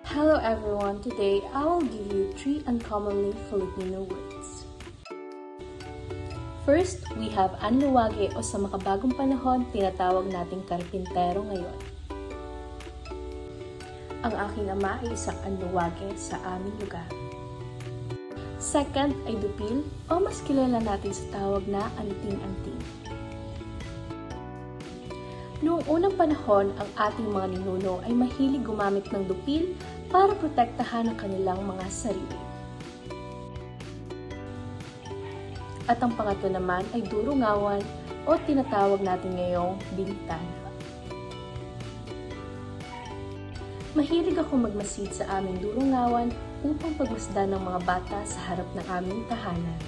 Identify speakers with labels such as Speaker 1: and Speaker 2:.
Speaker 1: Hello everyone, today I will give you 3 uncommonly Filipino words. First, we have anluwage o sa makabagong panahon, tinatawag nating karpintero ngayon. Ang aking ama ay isang anluwage sa aming lugar. Second ay dupil o mas kilala natin sa tawag na anting-anting. Noong unang panahon, ang ating mga ninuno ay mahilig gumamit ng dupil para protektahan ang kanilang mga sarili. At ang pangatlo naman ay durungawan o tinatawag natin ngayong bintana. Mahilig ako magmasid sa aming durungawan upang pagmasdan ng mga bata sa harap ng aming tahanan.